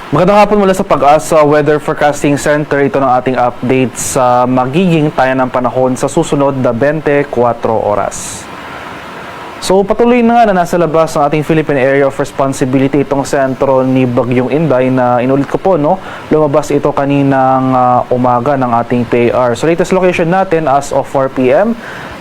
Magandang hapon mula sa Pag-asa Weather Forecasting Center. Ito ng ating update sa magiging tayan ng panahon sa susunod na 24 oras. So patuloy na nga na nasa labas ng ating Philippine Area of Responsibility itong sentro ni Bagyong Inday na inulit ko po, no, lumabas ito kaninang umaga ng ating PAR. So latest location natin as of 4 p.m.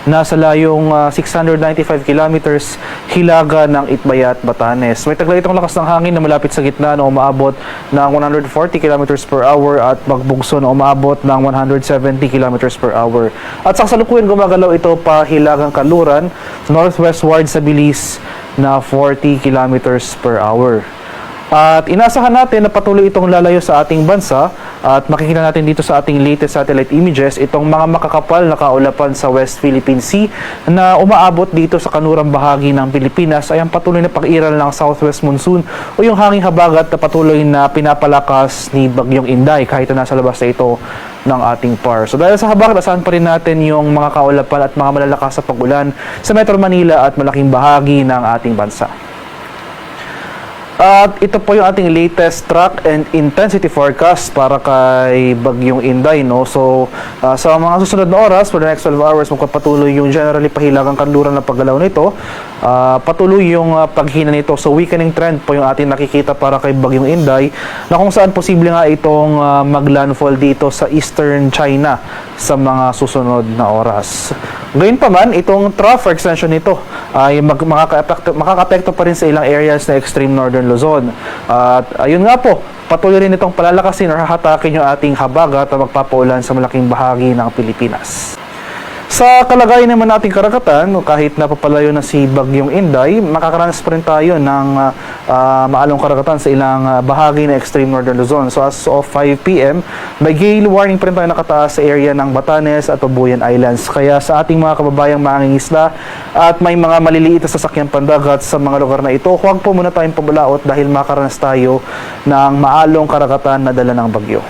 nasa layong 695 kilometers hilaga ng Itbayat, Batanes. May taglay itong lakas ng hangin na malapit sa gitna na umaabot ng 140 kilometers per hour at magbugso na umaabot ng 170 kilometers per hour. At sa kasalukuyan gumagalaw ito pa hilagang kanluran northwestward sa bilis na 40 kilometers per hour. At inasahan natin na patuloy itong lalayo sa ating bansa at makikita natin dito sa ating latest satellite images itong mga makakapal na kaulapan sa West Philippine Sea na umaabot dito sa kanurang bahagi ng Pilipinas ay ang patuloy na pag-iral ng southwest monsoon o yung hanging habagat na patuloy na pinapalakas ni Bagyong Inday kahit na nasa labas na ito ng ating PAR. So dahil sa habagat, asahan pa rin natin yung mga kaulapan at mga malalakas sa pag-ulan sa Metro Manila at malaking bahagi ng ating bansa. At ito po yung ating latest track and intensity forecast para kay Bagyong Inday, no? So, sa mga susunod na oras, for the next 12 hours, magpapatuloy yung generally pahilagang kanluran na paggalaw nito. Patuloy yung paghina nito. So, weakening trend po yung ating nakikita para kay Bagyong Inday na kung saan posible nga itong maglandfall dito sa eastern China sa mga susunod na oras. Gayun pa man, itong trough extension nito ay makaka-apekto pa rin sa ilang areas na extreme northern Luzon. At ayun nga po, patuloy rin itong palalakasin or hahatakin yung ating habagat na magpapaulan sa malaking bahagi ng Pilipinas. Sa kalagayan naman nating karagatan, kahit napapalayo na si Bagyong Inday, makakaranas pa rin tayo ng maalong karagatan sa ilang bahagi ng extreme northern Luzon. So as of 5 p.m., may gale warning pa rin tayo nakataas sa area ng Batanes at Tubuyan Islands. Kaya sa ating mga kababayang mangingisda at may mga maliliit na sasakyang pandagat sa mga lugar na ito, huwag po muna tayong pabalaot dahil makakaranas tayo ng maalong karagatan na dala ng bagyo.